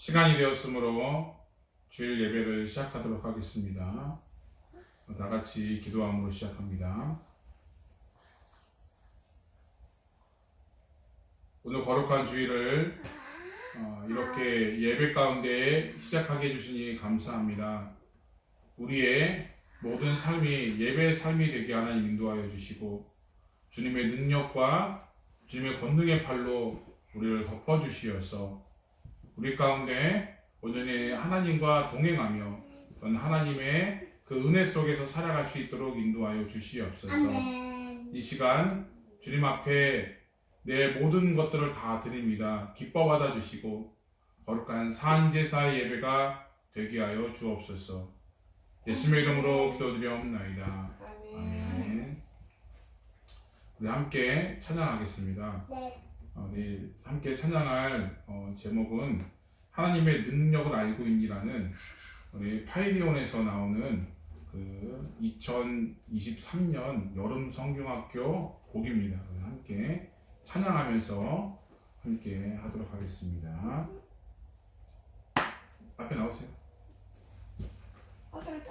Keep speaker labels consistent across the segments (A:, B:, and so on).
A: 시간이 되었으므로 주일 예배를 시작하도록 하겠습니다. 다 같이 기도함으로 시작합니다. 오늘 거룩한 주일을 이렇게 예배 가운데 시작하게 해주시니 감사합니다. 우리의 모든 삶이 예배의 삶이 되게 하나님 인도하여 주시고 주님의 능력과 주님의 권능의 팔로 우리를 덮어주시어서 우리 가운데 온전히 하나님과 동행하며 하나님의 그 은혜 속에서 살아갈 수 있도록 인도하여 주시옵소서. 이 시간 주님 앞에 내 모든 것들을 다 드립니다. 기뻐 받아주시고 거룩한 산제사 예배가 되게 하여 주옵소서. 예수님의 이름으로 기도드리옵나이다. 아멘. 우리 함께 찬양하겠습니다. 우리 함께 찬양할 제목은 하나님의 능력을 알고 있니라는 우리 파이리온에서 나오는 그 2023년 여름 성경학교 곡입니다. 함께 찬양하면서 함께 하도록 하겠습니다. 앞에 나오세요.
B: 하나님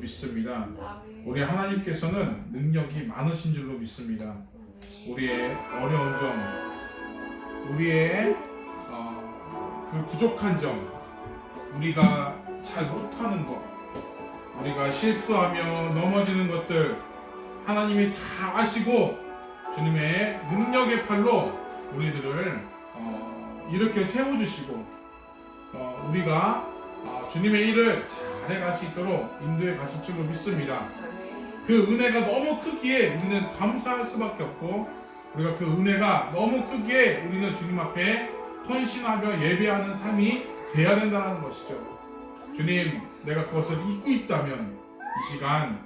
A: 믿습니다. 우리 하나님께서는 능력이 많으신 줄로 믿습니다. 우리의 어려운 점, 우리의 그 부족한 점, 우리가 잘 못하는 것, 우리가 실수하며 넘어지는 것들 하나님이 다 아시고 주님의 능력의 팔로 우리들을 이렇게 세워주시고 우리가 주님의 일을 잘해갈 수 있도록 인도해 가실 줄로 믿습니다. 그 은혜가 너무 크기에 우리는 감사할 수밖에 없고, 우리가 그 은혜가 너무 크기에 우리는 주님 앞에 헌신하며 예배하는 삶이 돼야 된다는 것이죠. 주님, 내가 그것을 잊고 있다면 이 시간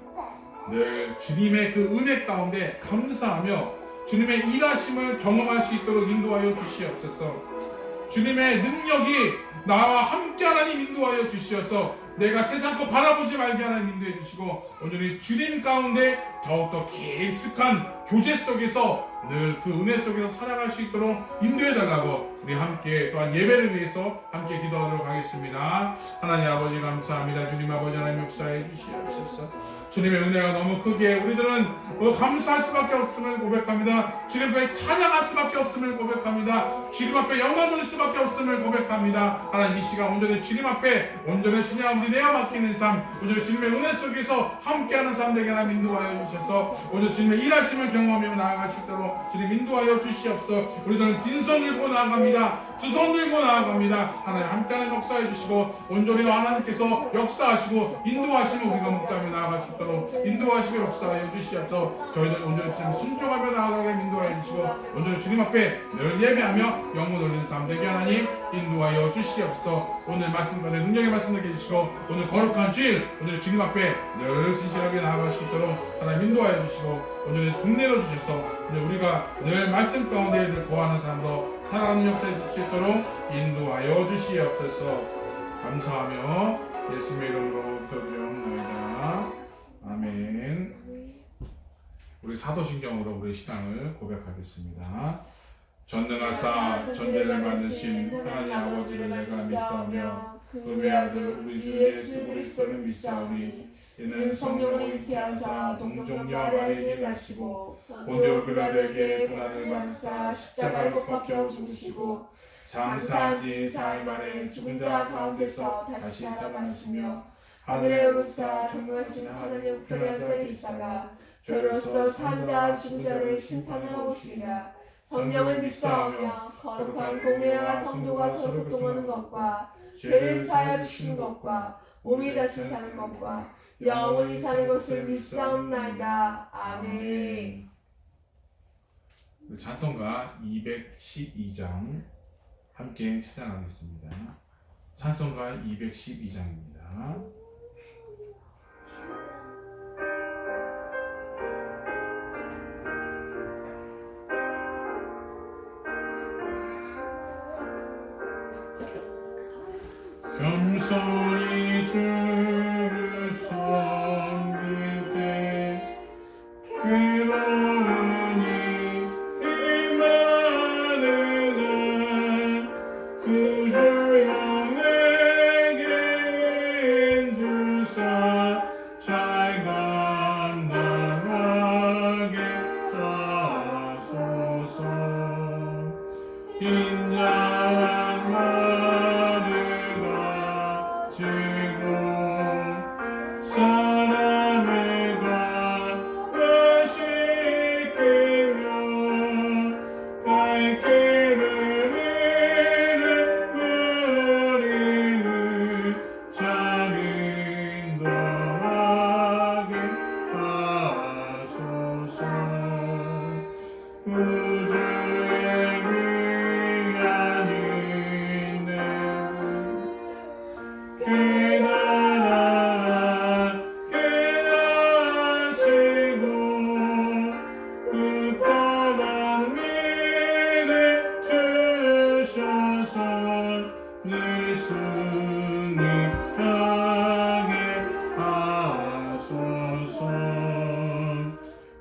A: 늘 주님의 그 은혜 가운데 감사하며 주님의 일하심을 경험할 수 있도록 인도하여 주시옵소서. 주님의 능력이 나와 함께 하나님 인도하여 주시어서 내가 세상 거 바라보지 말게 하나님 인도해 주시고, 온전히 주님 가운데 더욱더 깊숙한 교제 속에서 늘 그 은혜 속에서 살아갈 수 있도록 인도해 달라고 우리 함께 또한 예배를 위해서 함께 기도하도록 하겠습니다. 하나님 아버지 감사합니다. 주님 아버지 하나님 역사해 주시옵소서. 주님의 은혜가 너무 크기에 우리들은 감사할 수밖에 없음을 고백합니다. 주님 앞에 찬양할 수밖에 없음을 고백합니다. 주님 앞에 영광 돌릴 수밖에 없음을 고백합니다. 하나님 이 시간 온전히 주님 앞에 온전히 주님 앞에 내어 맡기는 삶, 온전히 주님의 은혜 속에서 함께하는 삶 되게 하나님 인도하여 주셔서 온전히 주님의 일하심을 경험하며 나아갈 수 있도록 주님 인도하여 주시옵소서. 우리들은 빈손 들고 나아갑니다. 두 손 들고 나아갑니다. 하나님 함께하는 역사해 주시고 온전히 하나님께서 역사하시고 인도하시면 우리가 묵다며 나아갈 수 있도록 인도하시고 역사하여 주시옵소서. 저희들 온전히 주님 순종하며 나아가게 인도하여 주시고 온전히 주님 앞에 늘 예배하며 영광 돌리는 삶 되게 하나님 인도하여 주시옵소서. 오늘 말씀 가운데 능력의 말씀 되게 해주시고 오늘 거룩한 주일 오늘 주님 앞에 늘 진실하게 나아갈 수 있도록 하나님 인도하여 주시고 온전히 복내려 주셔서 우리가 늘 말씀 가운데 늘 거하는 삶으로 살아가는 역사에 있을 수 있도록 인도하여 주시옵소서. 감사하며 예수님의 이름으로 기도드리옵나이다. 아멘. 우리 사도신경으로 우리 신앙을 고백하겠습니다. 전능하사 전대를 만드신 하나님 아버지를 내가 믿사오며 그 외아들 우리 주 예수 그리스도를 믿사오니 이는 성령으로 잉태하사 동정녀 마리에게 나시고 본디오 빌라도에게 고난을 받으사 십자가에 못 박혀 죽으시고 장사한 지 사흘 만에 죽은 자 가운데서 다시 살아나시며 하늘에 오르사 전능하신 하나님 우편에 앉아 계시다가
B: 저로서 산자 죽은 자를 심판하러 오시리라. 성령을 믿사오며 거룩한 공회와 성도가 서로 교통하는 것과 죄를 사하여 주시는 것과 몸이 다시 사는 것과 영원히 사는 것을 믿사옵나이다. 아멘.
A: 찬송가 212장 함께 찬양하겠습니다. 찬송가 212장입니다. 겸손히 주를 섬길 때 괴로우니 임하는 구주여 내게 인주사 잘 감당하게 하소서. 인자한 말을 가지고 사람을 가르치며 갈 길을 잃은 무리를 잘 인도하게 하소서. 구주의 귀한 인내를 깨달게 하시고 그 뻔한 믿음 주셔서 늘 승리하게 하소서.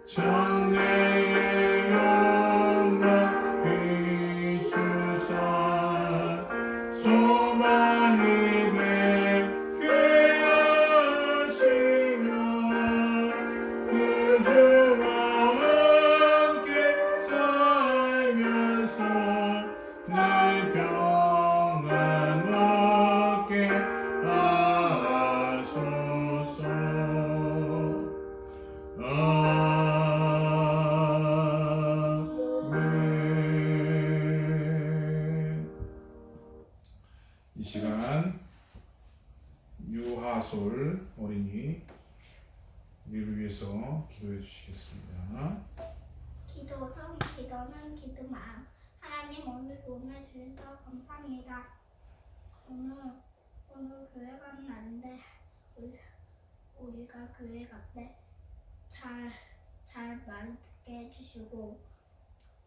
A: 장래의 영광 비추사 소망이 뵙게 하시며 구주와 함께 살면서 늘 평안 얻게 하소서. 아멘. 이 시간 유하솔 어린이 우리를 위해서 기도해 주시겠습니다.
C: 기도 성 기도는 기도 마음. 하나님 오늘 도움해 주셔서 감사합니다. 오늘 교회 가는 날인데 우리가 교회 갈 때 잘 말 듣게 해주시고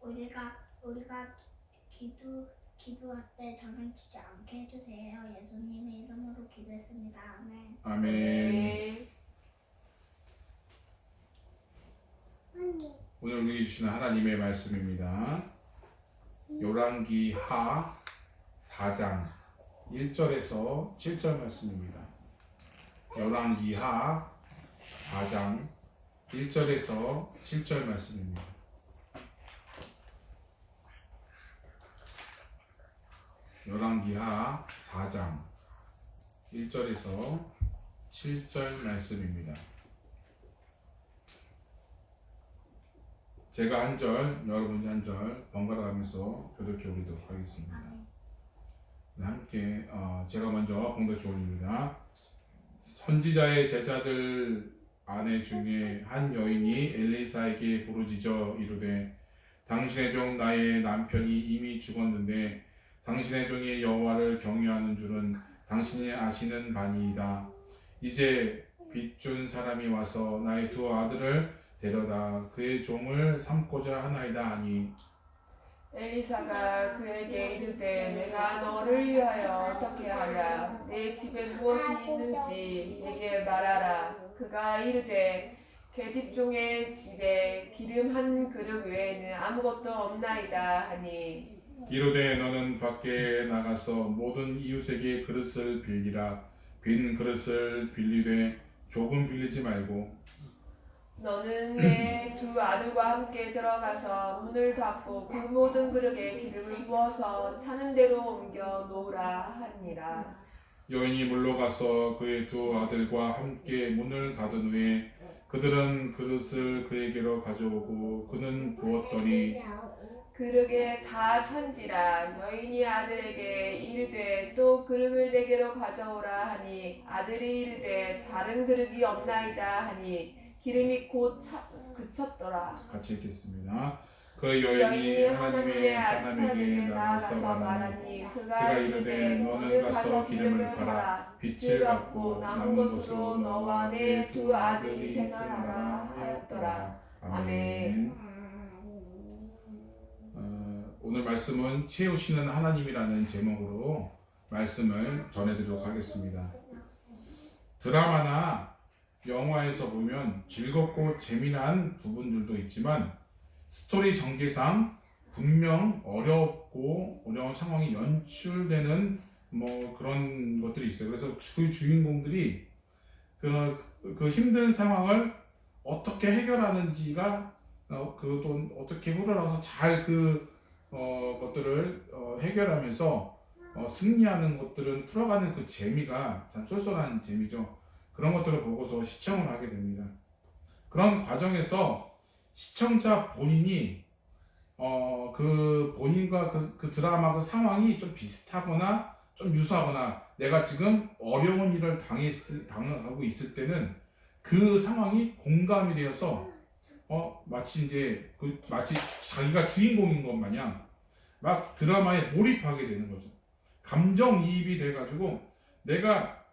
C: 우리가 기도할 때 장난치지 않게 해주세요. 예수님의 이름으로 기도했습니다. 아멘.
A: 아멘. 오늘 우리에게 주시는 하나님의 말씀입니다. 열왕기 하 4장 1절에서 7절 말씀입니다. 열왕기 하 4장 1절에서 7절 말씀입니다. 열왕기 하 4장 1절에서 7절 말씀입니다. 제가 한 절, 여러분이 한 절 번갈아 가면서 교독해 올리도록 하겠습니다. 함께 제가 먼저 봉독해 올립니다. 선지자의 제자들 아내 중에 한 여인이 엘리사에게 부르짖어 이르되 당신의 종 나의 남편이 이미 죽었는데 당신의 종이 여호와를 경외하는 줄은 당신이 아시는 바니이다. 이제 빚준 사람이 와서 나의 두 아들을 데려다 그의 종을 삼고자 하나이다 하니
B: 엘리사가 그에게 이르되 내가 너를 위하여 어떻게 하랴. 내 집에 무엇이 있는지 내게 말하라. 그가 이르되 계집종의 집에 기름 한 그릇 외에는 아무것도 없나이다 하니
A: 이르되 너는 밖에 나가서 모든 이웃에게 그릇을 빌리라. 빈 그릇을 빌리되 조금 빌리지 말고
B: 너는 내 두 아들과 함께 들어가서 문을 닫고 그 모든 그릇에 기름을 부어서 차는 대로 옮겨 놓으라 하니라.
A: 여인이 물러가서 그의 두 아들과 함께 문을 닫은 후에 그들은 그릇을 그에게로 가져오고 그는 부었더니
B: 그릇에 다 찬지라. 여인이 아들에게 이르되 또 그릇을 내게로 가져오라 하니 아들이 이르되 다른 그릇이 없나이다 하니 기름이 곧 그쳤더라.
A: 같이 읽겠습니다. 그 여인이
B: 여인이
A: 하나님의
B: 하나님의
A: 사람에게
B: 나아가서
A: 나가서
B: 말하니 그가
A: 그가 이르되 너는 가서 기름을
B: 팔아
A: 팔아 빛을 갚고 남은 것으로 너와 내 두 아들이 생활하라 하였더라.
B: 아멘.
A: 오늘 말씀은 채우시는 하나님이라는 제목으로 말씀을 전해드리도록 하겠습니다. 드라마나 영화에서 보면 즐겁고 재미난 부분들도 있지만 스토리 전개상 분명 어려운 상황이 연출되는 뭐 그런 것들이 있어요. 그래서 그 주인공들이 그 힘든 상황을 어떻게 해결하는지가 또 어떻게 흘러나가서 잘 것들을 해결하면서 승리하는 것들은 풀어가는 그 재미가 참 쏠쏠한 재미죠. 그런 것들을 보고서 시청을 하게 됩니다. 그런 과정에서 시청자 본인이 그 본인과 그 드라마 그 상황이 좀 비슷하거나 좀 유사하거나 내가 지금 어려운 일을 당하고 있을 때는 그 상황이 공감이 되어서 마치 마치 자기가 주인공인 것 마냥 막 드라마에 몰입하게 되는 거죠. 감정이입이 돼가지고 내가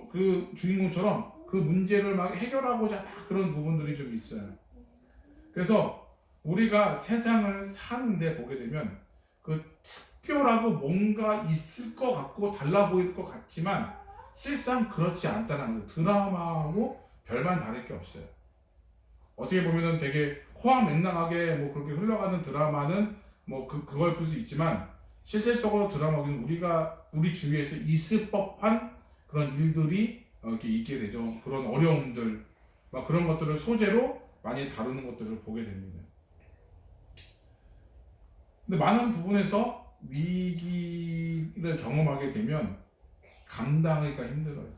A: 그 주인공처럼 그 문제를 막 해결하고자 그런 부분들이 좀 있어요. 그래서 우리가 세상을 사는데 보게 되면 그 특별하고 뭔가 있을 것 같고 달라 보일 것 같지만 실상 그렇지 않다는 거예요. 드라마하고 별반 다를 게 없어요. 어떻게 보면은 되게 호화맹랑하게 뭐 그렇게 흘러가는 드라마는 뭐 그걸 볼 수 있지만 실질적으로 드라마는 우리 주위에서 있을 법한 그런 일들이 이렇게 있게 되죠. 그런 어려움들, 막 그런 것들을 소재로 많이 다루는 것들을 보게 됩니다. 근데 많은 부분에서 위기를 경험하게 되면 감당하기가 힘들어요.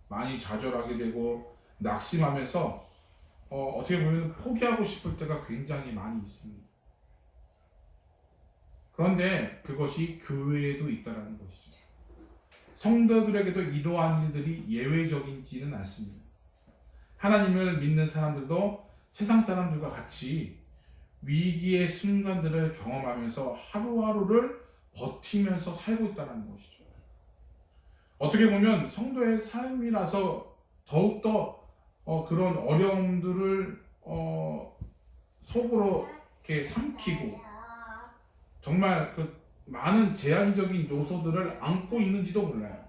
A: 많이 좌절하게 되고 낙심하면서 어떻게 보면 포기하고 싶을 때가 굉장히 많이 있습니다. 그런데 그것이 교회에도 있다는 것이죠. 성도들에게도 이러한 일들이 예외적이지는 않습니다. 하나님을 믿는 사람들도 세상 사람들과 같이 위기의 순간들을 경험하면서 하루하루를 버티면서 살고 있다는 것이죠. 어떻게 보면 성도의 삶이라서 더욱더 그런 어려움들을 속으로 이렇게 삼키고 정말 그 많은 제한적인 요소들을 안고 있는지도 몰라요.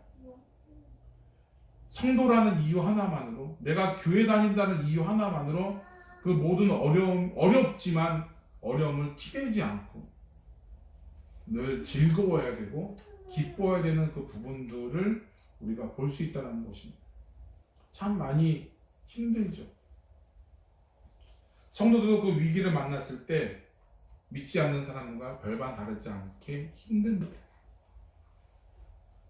A: 성도라는 이유 하나만으로, 내가 교회 다닌다는 이유 하나만으로 그 모든 어렵지만 어려움을 티내지 않고 늘 즐거워야 되고 기뻐해야 되는 그 부분들을 우리가 볼 수 있다는 것입니다. 참 많이 힘들죠. 성도들도 그 위기를 만났을 때 믿지 않는 사람과 별반 다르지 않게 힘듭니다.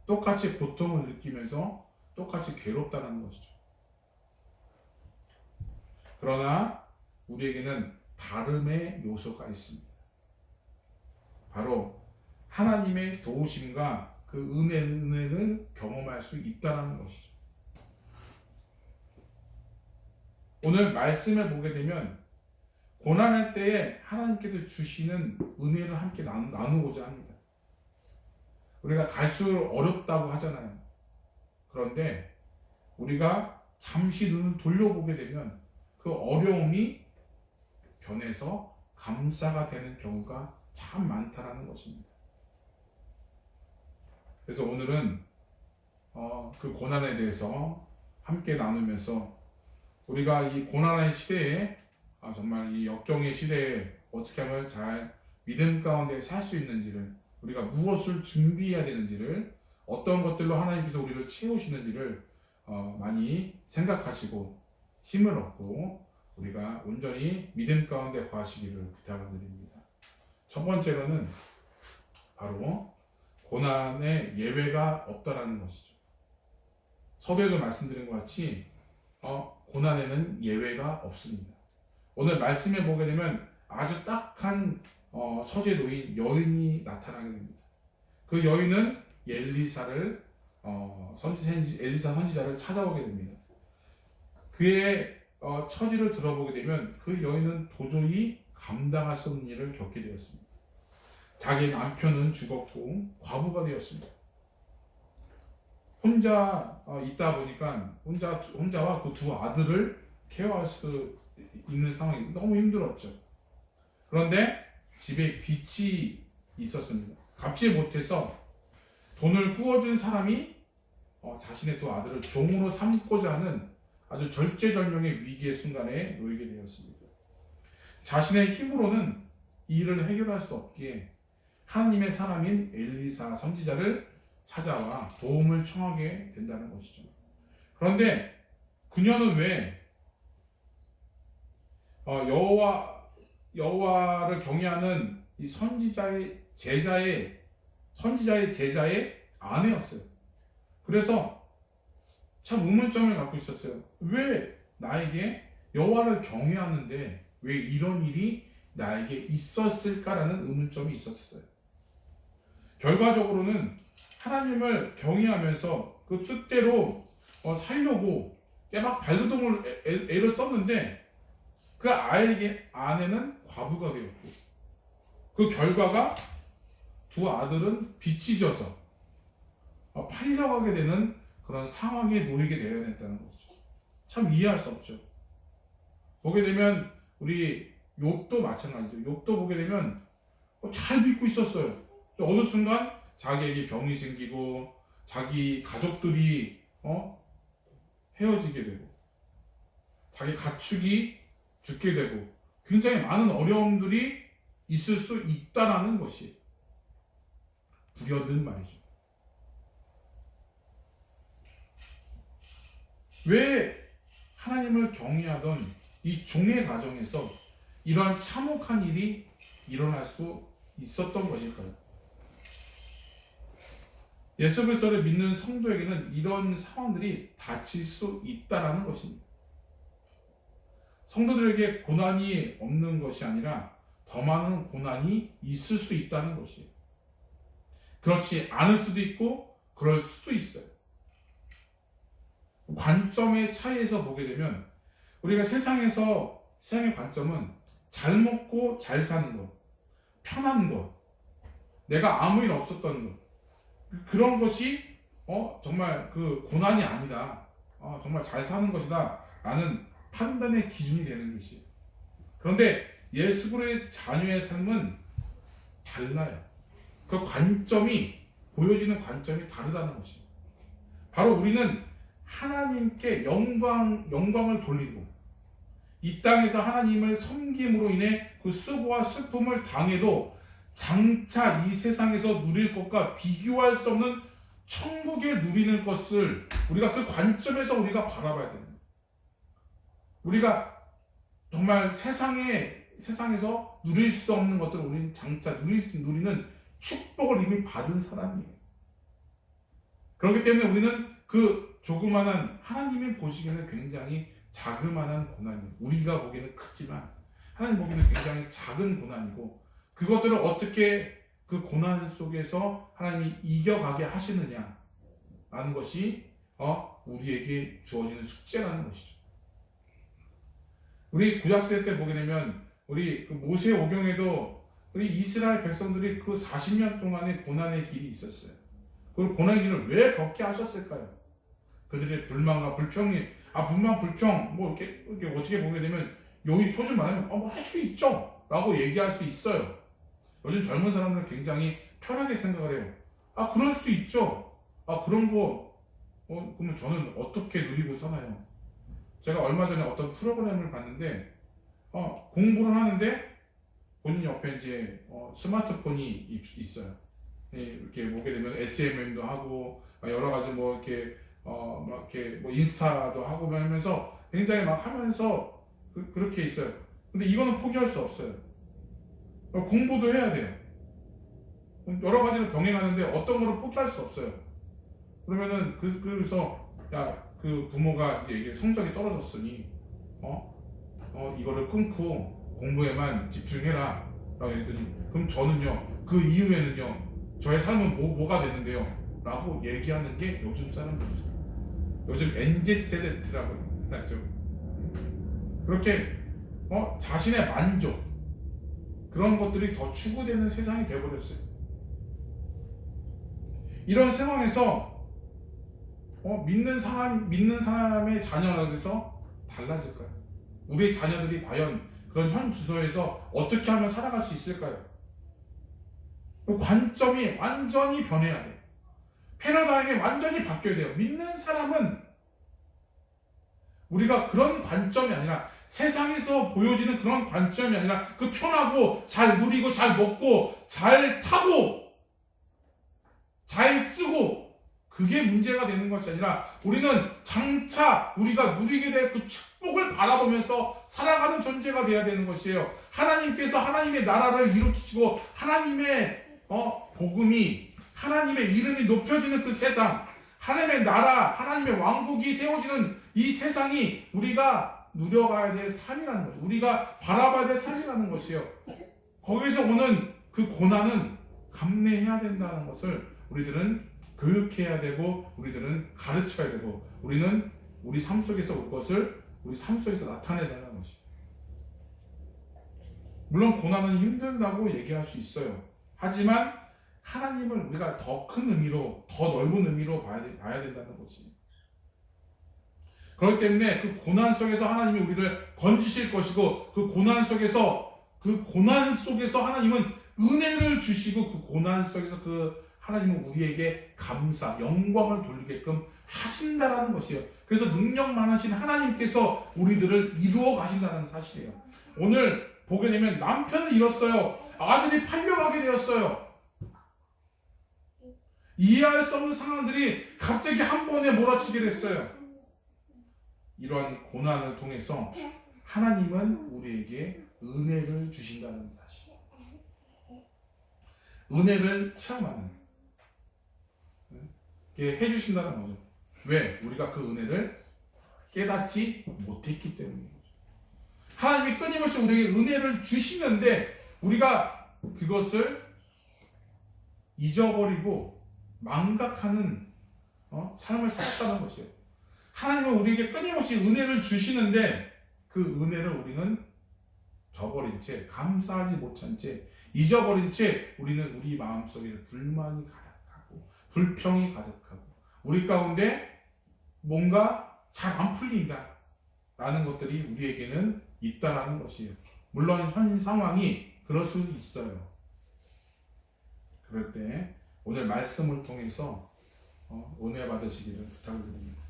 A: 똑같이 고통을 느끼면서 똑같이 괴롭다는 것이죠. 그러나 우리에게는 다름의 요소가 있습니다. 바로 하나님의 도우심과 그 은혜를 경험할 수 있다는 것이죠. 오늘 말씀을 보게 되면 고난할 때에 하나님께서 주시는 은혜를 함께 나누고자 합니다. 우리가 갈수록 어렵다고 하잖아요. 그런데 우리가 잠시 눈을 돌려보게 되면 그 어려움이 변해서 감사가 되는 경우가 참 많다라는 것입니다. 그래서 오늘은 그 고난에 대해서 함께 나누면서 우리가 이 고난의 시대에 정말 이 역경의 시대에 어떻게 하면 잘 믿음 가운데 살 수 있는지를, 우리가 무엇을 준비해야 되는지를, 어떤 것들로 하나님께서 우리를 채우시는지를 많이 생각하시고 힘을 얻고 우리가 온전히 믿음 가운데 거하시기를 부탁을 드립니다. 첫 번째로는 바로 고난의 예외가 없다라는 것이죠. 서두에도 말씀드린 것 같이 고난에는 예외가 없습니다. 오늘 말씀에 보게 되면 아주 딱한 처지에 놓인 여인이 나타나게 됩니다. 그 여인은 엘리사를 엘리사 선지자를 찾아오게 됩니다. 그의 처지를 들어보게 되면 그 여인은 도저히 감당할 수 없는 일을 겪게 되었습니다. 자기 남편은 죽었고 과부가 되었습니다. 혼자 있다 보니까 혼자와 그 두 아들을 케어할 수 있는 상황이 너무 힘들었죠. 그런데 집에 빚이 있었습니다. 갚지 못해서 돈을 꾸어준 사람이 자신의 두 아들을 종으로 삼고자 하는 아주 절제절명의 위기의 순간에 놓이게 되었습니다. 자신의 힘으로는 이 일을 해결할 수 없기에 하나님의 사람인 엘리사 선지자를 찾아와 도움을 청하게 된다는 것이죠. 그런데 그녀는 왜 여호와를 경외하는 이 선지자의 제자의 아내였어요. 그래서 참 의문점을 갖고 있었어요. 왜 나에게 여호와를 경외하는데 왜 이런 일이 나에게 있었을까라는 의문점이 있었어요. 결과적으로는 하나님을 경외하면서 그 뜻대로 살려고 막 발버둥을 애를 썼는데 그 아내는 과부가 되었고 그 결과가 두 아들은 빚이 져서 팔려가게 되는 그런 상황에 놓이게 되어야 된다는 것이죠. 참 이해할 수 없죠. 보게 되면 우리 욥도 마찬가지죠. 욥도 보게 되면 잘 믿고 있었어요. 또 어느 순간 자기에게 병이 생기고 자기 가족들이 헤어지게 되고 자기 가축이 죽게 되고 굉장히 많은 어려움들이 있을 수 있다라는 것이 불현듯 말이죠. 왜 하나님을 경외하던 이 종의 가정에서 이러한 참혹한 일이 일어날 수 있었던 것일까요? 예수 그리스도를 믿는 성도에게는 이런 상황들이 닥칠 수 있다라는 것입니다. 성도들에게 고난이 없는 것이 아니라 더 많은 고난이 있을 수 있다는 것이에요. 그렇지 않을 수도 있고 그럴 수도 있어요. 관점의 차이에서 보게 되면 우리가 세상의 관점은 잘 먹고 잘 사는 것, 편한 것, 내가 아무 일 없었던 것, 그런 것이 정말 그 고난이 아니다, 정말 잘 사는 것이다 라는 판단의 기준이 되는 것이에요. 그런데 예수 그리스도의 자녀의 삶은 달라요. 그 관점이 보여지는 관점이 다르다는 것입니다. 바로 우리는 하나님께 영광을 돌리고 이 땅에서 하나님을 섬김으로 인해 그 수고와 슬픔을 당해도 장차 이 세상에서 누릴 것과 비교할 수 없는 천국에 누리는 것을 우리가 그 관점에서 우리가 바라봐야 됩니다. 우리가 정말 세상에서 누릴 수 없는 것들을 우리는 장차 누리는 축복을 이미 받은 사람이에요. 그렇기 때문에 우리는 그 조그만한 하나님이 보시기에는 굉장히 자그마한 고난이에요. 우리가 보기에는 크지만 하나님 보기에는 굉장히 작은 고난이고 그것들을 어떻게 그 고난 속에서 하나님이 이겨가게 하시느냐 라는 것이 우리에게 주어지는 숙제라는 것이죠. 우리 구약시대 때 보게 되면 우리 그 모세 오경에도 우리 이스라엘 백성들이 그 40년 동안의 고난의 길이 있었어요. 그 고난의 길을 왜 걷게 하셨을까요? 그들의 불만과 불평이 불만 불평 이렇게 어떻게 보게 되면 요즘 말하면 뭐 할 수 있죠 라고 얘기할 수 있어요. 요즘 젊은 사람들은 굉장히 편하게 생각을 해요. 그럴 수 있죠. 그런 거 그러면 저는 어떻게 누리고 사나요? 제가 얼마 전에 어떤 프로그램을 봤는데 공부를 하는데 본인 옆에 이제 스마트폰이 있어요. 이렇게 보게 되면 SMM도 하고 여러 가지 이렇게 인스타도 하고 하면서 굉장히 막 하면서 그렇게 있어요. 근데 이거는 포기할 수 없어요. 공부도 해야 돼요. 여러 가지를 병행하는데 어떤 거를 포기할 수 없어요. 그러면은 그래서 그 부모가 이게 성적이 떨어졌으니 이거를 끊고 공부에만 집중해라 라고 했더니 그럼 저는요 그 이후에는요 저의 삶은 뭐가 되는데요 라고 얘기하는 게 요즘 사람들이죠. 요즘 MZ세대라고 하죠. 그렇게 자신의 만족 그런 것들이 더 추구되는 세상이 되어버렸어요. 이런 상황에서 믿는 사람의 자녀라고 해서 달라질까요? 우리의 자녀들이 과연 그런 현 주소에서 어떻게 하면 살아갈 수 있을까요? 관점이 완전히 변해야 돼요. 패러다임이 완전히 바뀌어야 돼요. 믿는 사람은 우리가 그런 관점이 아니라 세상에서 보여지는 그런 관점이 아니라 그 편하고 잘 누리고 잘 먹고 잘 타고 잘 쓰고 그게 문제가 되는 것이 아니라 우리는 장차 우리가 누리게 될 그 축복을 바라보면서 살아가는 존재가 되어야 되는 것이에요. 하나님께서 하나님의 나라를 일으키시고 하나님의 복음이 하나님의 이름이 높여지는 그 세상, 하나님의 나라, 하나님의 왕국이 세워지는 이 세상이 우리가 누려가야 될 삶이라는 거죠. 우리가 바라봐야 될 삶이라는 것이에요. 거기서 오는 그 고난은 감내해야 된다는 것을 우리들은 교육해야 되고 우리들은 가르쳐야 되고 우리는 우리 삶 속에서 그것을 우리 삶 속에서 나타내야 되는 것이에요. 물론 고난은 힘들다고 얘기할 수 있어요. 하지만 하나님을 우리가 더 큰 의미로 더 넓은 의미로 봐야 된다는 것이에요. 그렇기 때문에 그 고난 속에서 하나님이 우리를 건지실 것이고 그 고난 속에서 하나님은 은혜를 주시고 그 고난 속에서 그 하나님은 우리에게 감사, 영광을 돌리게끔 하신다라는 것이에요. 그래서 능력 많으신 하나님께서 우리들을 이루어 가신다는 사실이에요. 오늘 보게 되면 남편을 잃었어요. 아들이 팔려가게 되었어요. 이해할 수 없는 상황들이 갑자기 한 번에 몰아치게 됐어요. 이러한 고난을 통해서 하나님은 우리에게 은혜를 주신다는 사실. 은혜를 체험하는 해주신다는 거죠. 왜? 우리가 그 은혜를 깨닫지 못했기 때문인 거죠. 하나님이 끊임없이 우리에게 은혜를 주시는데 우리가 그것을 잊어버리고 망각하는 삶을 살았다는 것이에요. 하나님은 우리에게 끊임없이 은혜를 주시는데 그 은혜를 우리는 저버린 채, 감사하지 못한 채, 잊어버린 채 우리는 우리 마음속에 불만이 가득하고 불평이 가득하고 우리 가운데 뭔가 잘 안 풀린다 라는 것들이 우리에게는 있다라는 것이에요. 물론 현 상황이 그럴 수 있어요. 그럴 때 오늘 말씀을 통해서 은혜 받으시기를 부탁을 드립니다.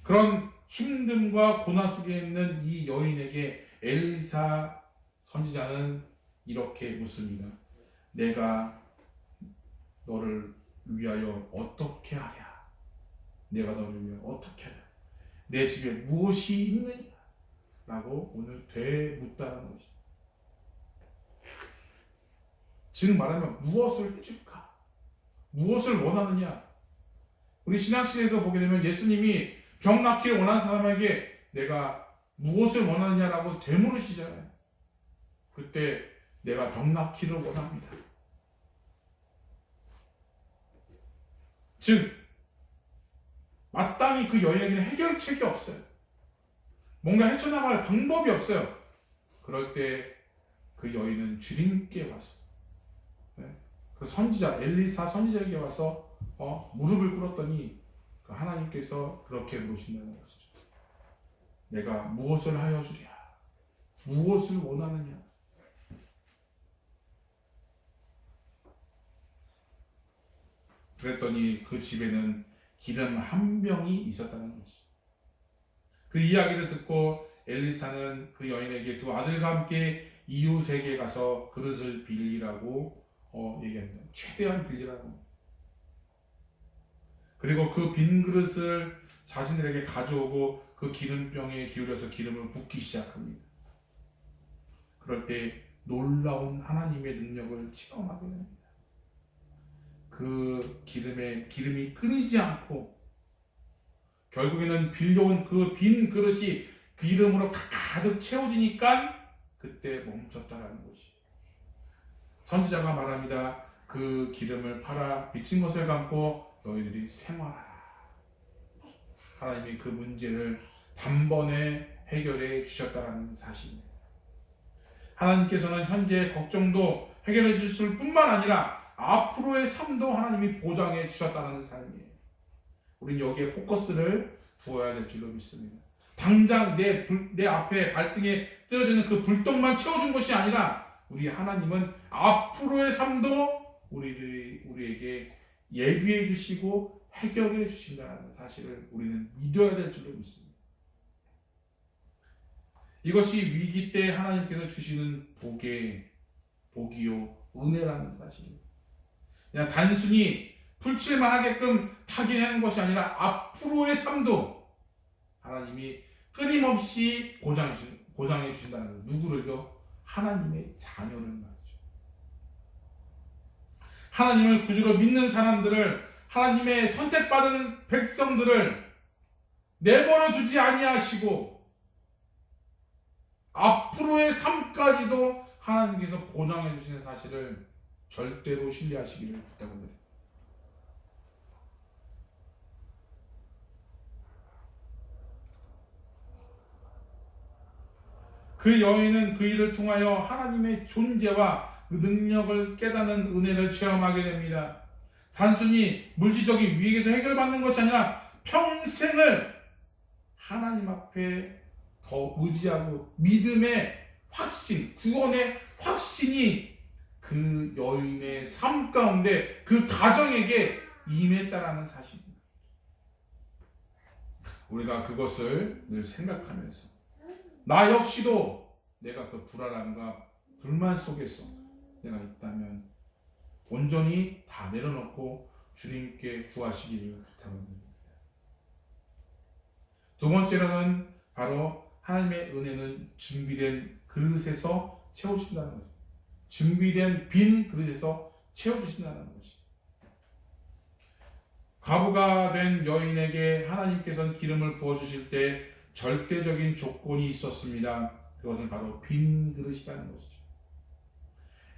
A: 그런 힘듦과 고난 속에 있는 이 여인에게 엘리사 선지자는 이렇게 묻습니다. 내가 너를 위하여 어떻게 하랴? 내가 너를 위하여 어떻게 하랴? 내 집에 무엇이 있느냐? 라고 오늘 되묻다는 것이죠. 즉 말하면 무엇을 해줄까? 무엇을 원하느냐? 우리 신학시대에서 보게 되면 예수님이 병 낫기를 원하는 사람에게 내가 무엇을 원하느냐라고 되물으시잖아요. 그때 내가 병 낫기를 원합니다. 즉 마땅히 그 여인에게는 해결책이 없어요. 뭔가 헤쳐나갈 방법이 없어요. 그럴 때 그 여인은 주님께 와서 그 선지자 엘리사 선지자에게 와서 무릎을 꿇었더니 그 하나님께서 그렇게 물으신다는 것이죠. 내가 무엇을 하여 주랴? 무엇을 원하느냐? 그랬더니 그 집에는 기름 한 병이 있었다는 것이죠. 그 이야기를 듣고 엘리사는 그 여인에게 두 아들과 함께 이웃에게 가서 그릇을 빌리라고 얘기합니다. 최대한 빌리라고. 그리고 그 빈 그릇을 자신들에게 가져오고 그 기름병에 기울여서 기름을 붓기 시작합니다. 그럴 때 놀라운 하나님의 능력을 체험하게 됩니다. 그 기름이 끊이지 않고 결국에는 빌려온 그 빈 그릇이 기름으로 가득 채워지니까 그때 멈췄다라는 것이. 선지자가 말합니다. 그 기름을 팔아 빚진 것을 갚고 너희들이 생활하라. 하나님이 그 문제를 단번에 해결해 주셨다는 사실입니다. 하나님께서는 현재의 걱정도 해결해 주실 뿐만 아니라 앞으로의 삶도 하나님이 보장해 주셨다는 삶이에요. 우리는 여기에 포커스를 두어야 될 줄로 믿습니다. 당장 내 앞에 발등에 떨어지는 그 불똥만 채워준 것이 아니라 우리 하나님은 앞으로의 삶도 우리에게 예비해 주시고 해결해 주신다는 사실을 우리는 믿어야 될 줄로 믿습니다. 이것이 위기 때 하나님께서 주시는 복이요 은혜라는 사실입니다. 그냥 단순히 풀칠만 하게끔 타개하는 것이 아니라 앞으로의 삶도 하나님이 끊임없이 보장해 주신다는 것. 누구를요? 하나님의 자녀를 말이죠. 하나님을 구주로 믿는 사람들을, 하나님의 선택받은 백성들을 내버려 두지 아니하시고 앞으로의 삶까지도 하나님께서 보장해 주시는 사실을 절대로 신뢰하시기를 부탁드립니다. 그 여인은 그 일을 통하여 하나님의 존재와 그 능력을 깨닫는 은혜를 체험하게 됩니다. 단순히 물질적인 위기에서 해결받는 것이 아니라 평생을 하나님 앞에 더 의지하고 믿음의 확신, 구원의 확신이 그 여인의 삶 가운데 그 가정에게 임했다라는 사실입니다. 우리가 그것을 늘 생각하면서 나 역시도 내가 그 불안함과 불만 속에서 내가 있다면 온전히 다 내려놓고 주님께 구하시기를 부탁합니다. 두 번째로는 바로 하나님의 은혜는 준비된 그릇에서 채워주신다는 거죠. 준비된 빈 그릇에서 채워주신다는 것이. 과부가 된 여인에게 하나님께서는 기름을 부어주실 때 절대적인 조건이 있었습니다. 그것은 바로 빈 그릇이라는 것이죠.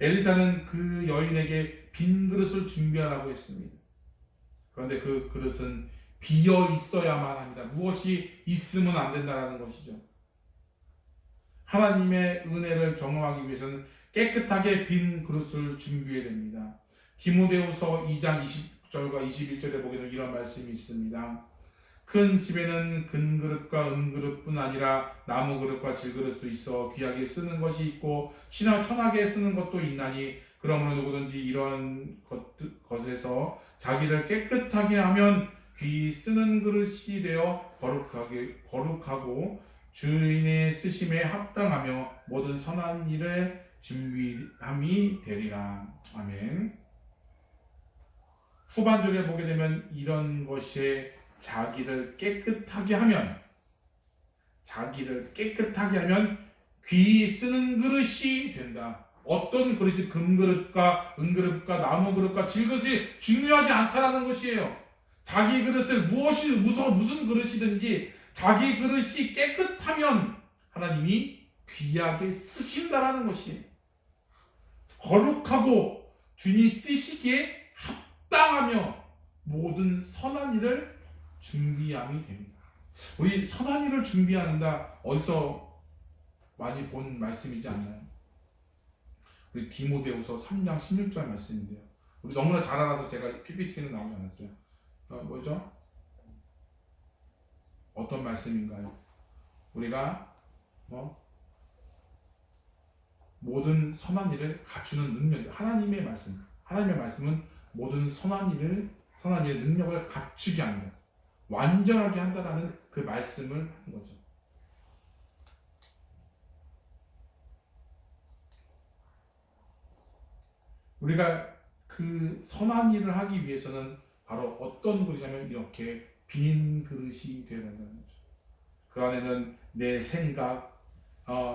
A: 엘리사는 그 여인에게 빈 그릇을 준비하라고 했습니다. 그런데 그 그릇은 비어 있어야만 합니다. 무엇이 있으면 안 된다는 것이죠. 하나님의 은혜를 경험하기 위해서는 깨끗하게 빈 그릇을 준비해야 됩니다. 디모데후서 2장 20절과 21절에 보게 되면 이런 말씀이 있습니다. 큰 집에는 금그릇과 은그릇뿐 아니라 나무 그릇과 질그릇도 있어 귀하게 쓰는 것이 있고 천하게 쓰는 것도 있나니 그러므로 누구든지 이런 것에서 자기를 깨끗하게 하면 귀히 쓰는 그릇이 되어 거룩하고 주인의 쓰심에 합당하며 모든 선한 일에 준비함이 되리라. 아멘. 후반절에 보게 되면 이런 것에 자기를 깨끗하게 하면 귀히 쓰는 그릇이 된다. 어떤 그릇이 금그릇과 은그릇과 나무그릇과 질그릇이 중요하지 않다라는 것이에요. 자기 그릇을 무슨 그릇이든지 자기 그릇이 깨끗하면 하나님이 귀하게 쓰신다라는 것이에요. 거룩하고 주님이 쓰시기에 합당하며 모든 선한 일을 준비함이 됩니다. 우리 선한 일을 준비한다. 어디서 많이 본 말씀이지 않나요? 우리 디모데후서 3장 16절 말씀인데요. 우리 너무나 잘 알아서 제가 PPT에는 나오지 않았어요. 뭐죠? 어떤 말씀인가요? 우리가 모든 선한 일을 갖추는 능력, 하나님의 말씀은 모든 선한 일의 능력을 갖추게 한다. 완전하게 한다라는 그 말씀을 한 거죠. 우리가 그 선한 일을 하기 위해서는 바로 어떤 그릇이냐면 이렇게 빈 그릇이 되어야 된다는 거죠. 그 안에는 내 생각,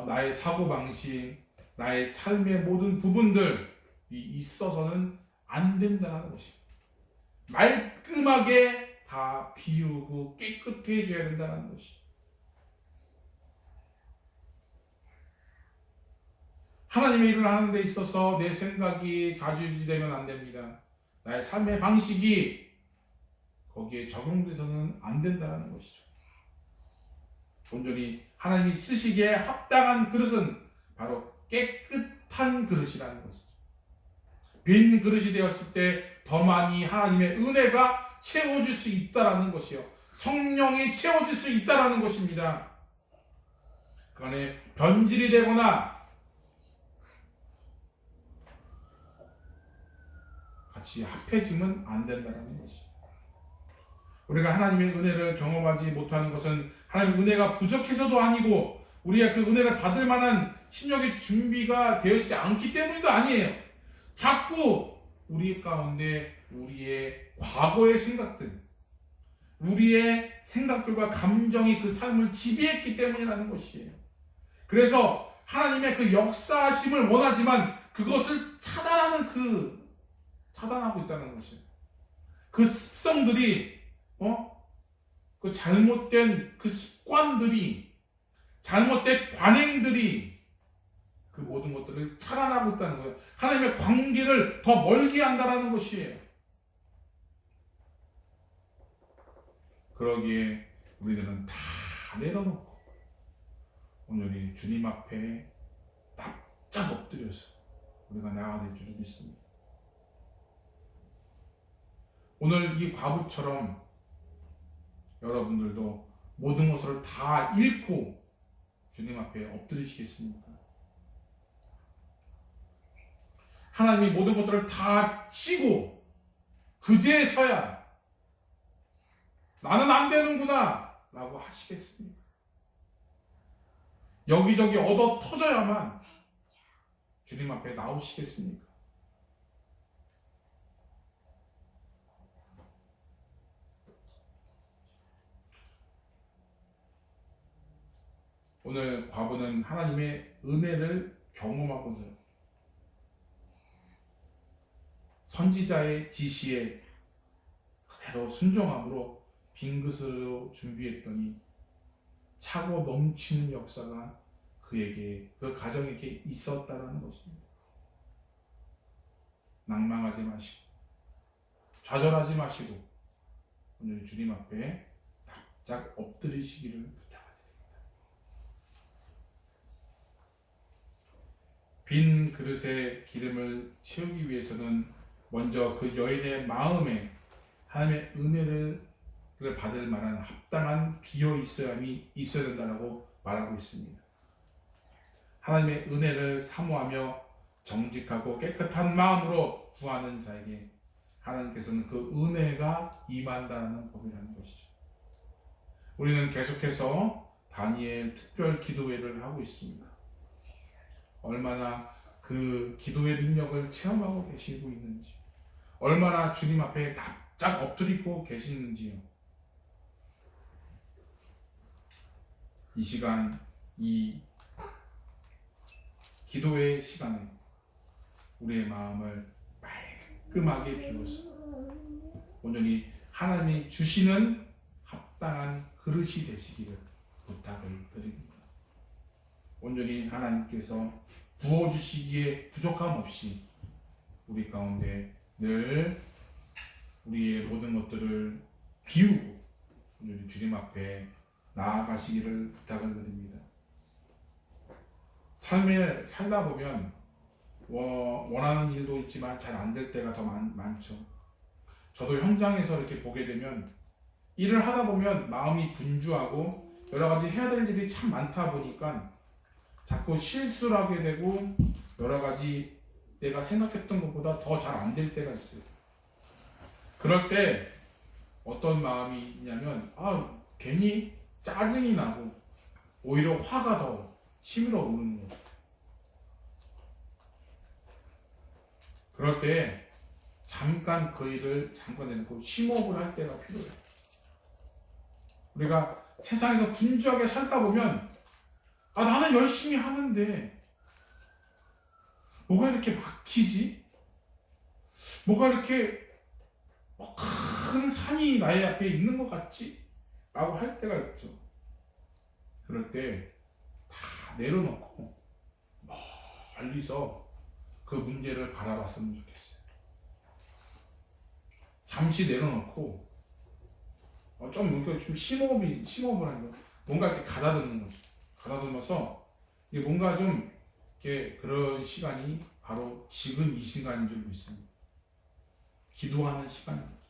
A: 나의 사고방식, 나의 삶의 모든 부분들이 있어서는 안 된다는 것입니다. 말끔하게 다 비우고 깨끗해져야 된다는 것이. 하나님의 일을 하는 데 있어서 내 생각이 좌지우지되면 안 됩니다. 나의 삶의 방식이 거기에 적용돼서는 안 된다는 것이죠. 온전히 하나님이 쓰시기에 합당한 그릇은 바로 깨끗한 그릇이라는 것이죠. 빈 그릇이 되었을 때 더 많이 하나님의 은혜가 채워질 수 있다라는 것이요. 성령이 채워질 수 있다라는 것입니다. 그 안에 변질이 되거나 같이 합해지면 안 된다는 것이. 우리가 하나님의 은혜를 경험하지 못하는 것은 하나님의 은혜가 부족해서도 아니고 우리가 그 은혜를 받을 만한 심령의 준비가 되어있지 않기 때문도 아니에요. 자꾸 우리 가운데 우리의 과거의 생각들, 우리의 생각들과 감정이 그 삶을 지배했기 때문이라는 것이에요. 그래서 하나님의 그 역사하심을 원하지만 그것을 차단하고 있다는 것이에요. 그 습성들이, 그 잘못된 그 습관들이, 잘못된 관행들이 그 모든 것들을 차단하고 있다는 거예요. 하나님의 관계를 더 멀게 한다는 것이에요. 그러기에 우리들은 다 내려놓고 온전히 주님 앞에 납작 엎드려서 우리가 나아가 될 줄을 믿습니다. 오늘 이 과부처럼 여러분들도 모든 것을 다 잃고 주님 앞에 엎드리시겠습니까? 하나님이 모든 것들을 다 치고 그제서야 나는 안 되는구나 라고 하시겠습니까? 여기저기 얻어 터져야만 주님 앞에 나오시겠습니까? 오늘 과부는 하나님의 은혜를 경험하고서 선지자의 지시에 그대로 순종함으로 빈 그릇으로 준비했더니 차고 넘치는 역사가 그에게, 그 가정에게 있었다는 것입니다. 낭망하지 마시고 좌절하지 마시고 오늘 주님 앞에 납작 엎드리시기를 부탁드립니다. 빈 그릇에 기름을 채우기 위해서는 먼저 그 여인의 마음에 하나님의 은혜를 받을 만한 합당한 비어 있어야함이 있어야 된다고 말하고 있습니다. 하나님의 은혜를 사모하며 정직하고 깨끗한 마음으로 구하는 자에게 하나님께서는 그 은혜가 임한다는 법이라는 것이죠. 우리는 계속해서 다니엘 특별 기도회를 하고 있습니다. 얼마나 그 기도의 능력을 체험하고 계시고 있는지, 얼마나 주님 앞에 납작 엎드리고 계시는지요. 이 시간, 이 기도의 시간에 우리의 마음을 깔끔하게 비워서 온전히 하나님이 주시는 합당한 그릇이 되시기를 부탁을 드립니다. 온전히 하나님께서 부어주시기에 부족함 없이 우리 가운데 늘 우리의 모든 것들을 비우고 온전히 주님 앞에 나아가시기를 부탁을 드립니다. 삶을 살다 보면 원하는 일도 있지만 잘 안 될 때가 더 많죠. 저도 현장에서 이렇게 보게 되면 일을 하다 보면 마음이 분주하고 여러 가지 해야 될 일이 참 많다 보니까 자꾸 실수를 하게 되고 여러 가지 내가 생각했던 것보다 더 잘 안 될 때가 있어요. 그럴 때 어떤 마음이 있냐면 괜히 짜증이 나고 오히려 화가 더 치밀어 오르는 거예요. 그럴 때 잠깐 그 일을 잠깐 내놓고 심호흡을 할 때가 필요해요. 우리가 세상에서 분주하게 살다 보면 나는 열심히 하는데 뭐가 이렇게 막히지? 뭐가 이렇게 큰 산이 나의 앞에 있는 것 같지? 라고 할 때가 있죠. 그럴 때 다 내려놓고 멀리서 그 문제를 바라봤으면 좋겠어요. 잠시 내려놓고 좀 심호흡을 하는 거, 뭔가 이렇게 가다듬는 거죠. 가다듬어서 이게 뭔가 좀 이렇게 그런 시간이 바로 지금 이 시간인 줄 믿습니다. 기도하는 시간입니다.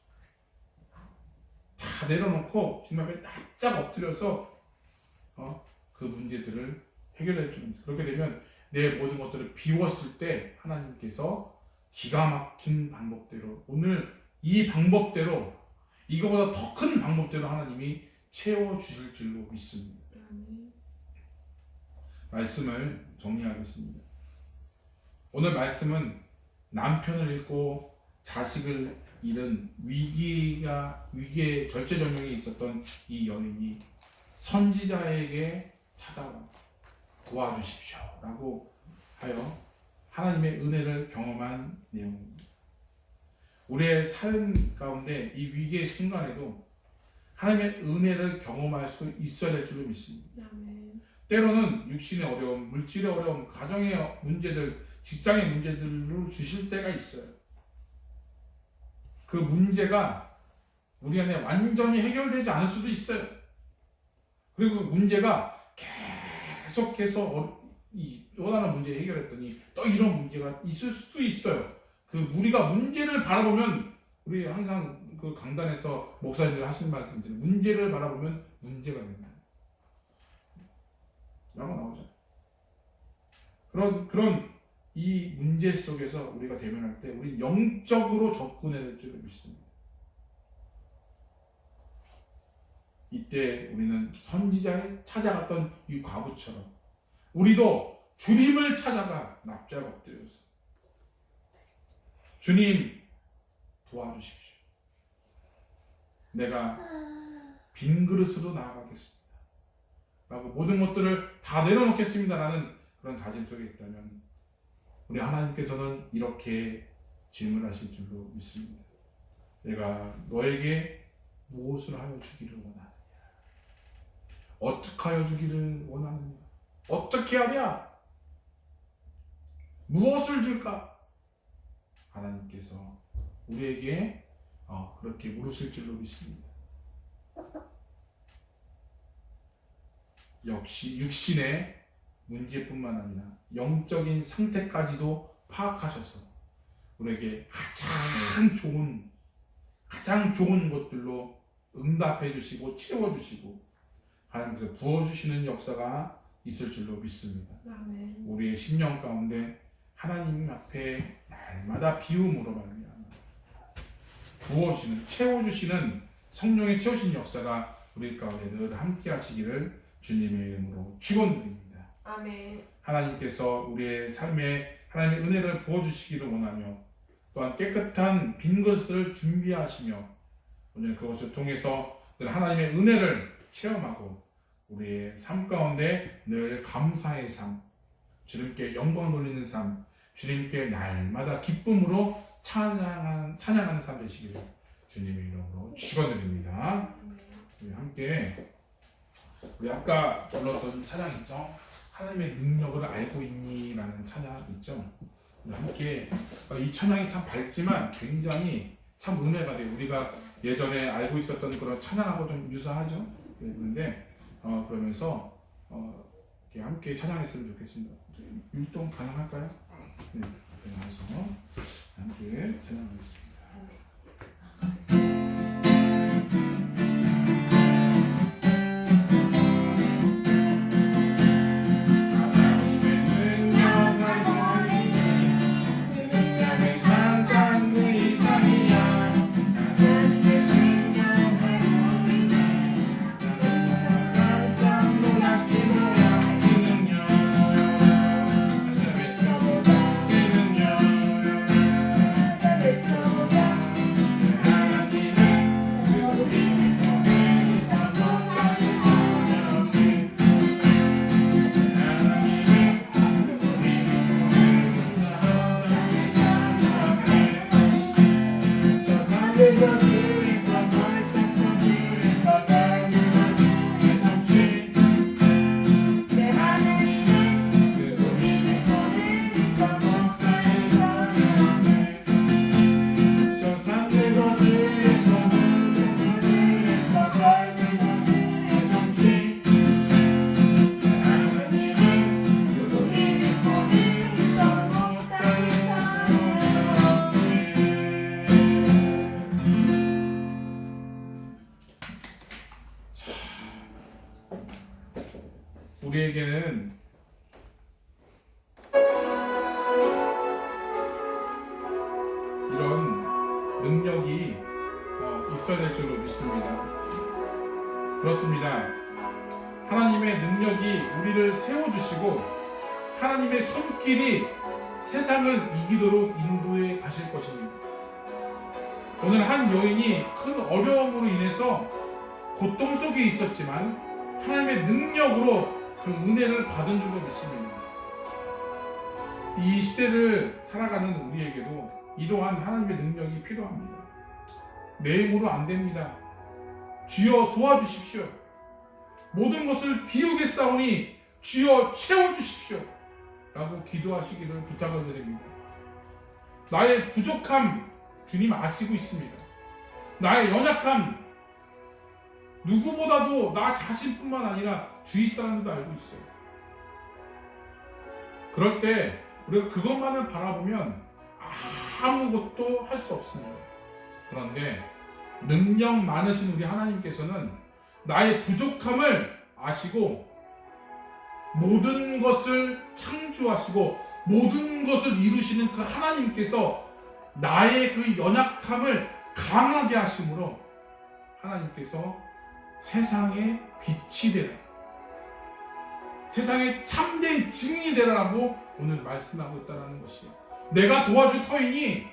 A: 다 내려놓고 주님 앞에 납작 엎드려서 그 문제들을 해결해 줍니다. 그렇게 되면 내 모든 것들을 비웠을 때 하나님께서 기가 막힌 방법대로, 오늘 이 방법대로, 이거보다 더 큰 방법대로 하나님이 채워주실 줄로 믿습니다. 말씀을 정리하겠습니다. 오늘 말씀은 남편을 잃고 자식을 잃은 위기의 절체절명에 있었던 이 여인이 선지자에게 찾아와 도와주십시오 라고 하여 하나님의 은혜를 경험한 내용입니다. 우리의 삶 가운데 이 위기의 순간에도 하나님의 은혜를 경험할 수 있어야 될 줄로 믿습니다. 때로는 육신의 어려움, 물질의 어려움, 가정의 문제들, 직장의 문제들로 주실 때가 있어요. 그 문제가 우리 안에 완전히 해결되지 않을 수도 있어요. 그리고 그 문제가 계속해서 또 다른 문제 해결했더니 또 이런 문제가 있을 수도 있어요. 우리가 문제를 바라보면, 우리 항상 그 강단에서 목사님들 하시는 말씀들은 문제를 바라보면 문제가 됩니다. 라고 나오죠. 그런 이 문제 속에서 우리가 대면할 때 우리 영적으로 접근해야 될 줄 믿습니다. 이때 우리는 선지자에 찾아갔던 이 과부처럼 우리도 주님을 찾아가 납작 엎드려서 주님 도와주십시오. 내가 빈 그릇으로 나아가겠습니다. 라고 모든 것들을 다 내려놓겠습니다. 라는 그런 다짐 속에 있다면 우리 하나님께서는 이렇게 질문하실 줄로 믿습니다. 내가 너에게 무엇을 하여 주기를 원하느냐? 어떻게 하여 주기를 원하느냐? 어떻게 하랴? 무엇을 줄까? 하나님께서 우리에게 그렇게 물으실 줄로 믿습니다. 역시 육신의 문제뿐만 아니라 영적인 상태까지도 파악하셔서 우리에게 가장 좋은 것들로 응답해 주시고 채워 주시고 하나님께서 부어 주시는 역사가 있을 줄로 믿습니다.
B: 아멘.
A: 우리의 심령 가운데 하나님 앞에 날마다 비움으로 말미암아 부어주시는, 채워주시는 성령의 채우신 역사가 우리 가운데 늘 함께 하시기를 주님의 이름으로 축원드립니다.
B: 아멘.
A: 하나님께서 우리의 삶에 하나님의 은혜를 부어주시기를 원하며 또한 깨끗한 빈 그릇을 준비하시며 오늘 그것을 통해서 늘 하나님의 은혜를 체험하고 우리의 삶 가운데 늘 감사의 삶, 주님께 영광 돌리는 삶, 주님께 날마다 기쁨으로 찬양하는 삶 되시기를 주님의 이름으로 축원드립니다. 우리 함께 우리 아까 불렀던 찬양 있죠? 하나님의 능력을 알고 있니? 라는 찬양 있죠? 우리 함께 이 찬양이 참 밝지만 굉장히 참 은혜가 돼요. 우리가 예전에 알고 있었던 그런 찬양하고 좀 유사하죠? 그런데 그러면서 이렇게 함께 찬양했으면 좋겠습니다. 율동 가능할까요? 네, 그래서 함께 찬양하겠습니다.
D: Because
A: 이런 능력이 있어야 될 줄로 믿습니다. 그렇습니다. 하나님의 능력이 우리를 세워주시고 하나님의 손길이 세상을 이기도록 인도해 가실 것입니다. 오늘 한 여인이 큰 어려움으로 인해서 고통 속에 있었지만 하나님의 능력으로 그 은혜를 받은 줄로 믿습니다. 이 시대를 살아가는 우리에게도 이러한 하나님의 능력이 필요합니다. 내 힘으로 안 됩니다. 주여 도와주십시오. 모든 것을 비우겠사오니 주여 채워주십시오. 라고 기도하시기를 부탁을 드립니다. 나의 부족함 주님 아시고 있습니다. 나의 연약함 누구보다도 나 자신뿐만 아니라 주위 사람들도 알고 있어요. 그럴 때 우리가 그것만을 바라보면 아무것도 할 수 없습니다. 그런데 능력 많으신 우리 하나님께서는 나의 부족함을 아시고 모든 것을 창조하시고 모든 것을 이루시는 그 하나님께서 나의 그 연약함을 강하게 하심으로 하나님께서 세상의 빛이 되라, 세상의 참된 증인이 되라라고 오늘 말씀하고 있다는 것이에요. 내가 도와줄 터이니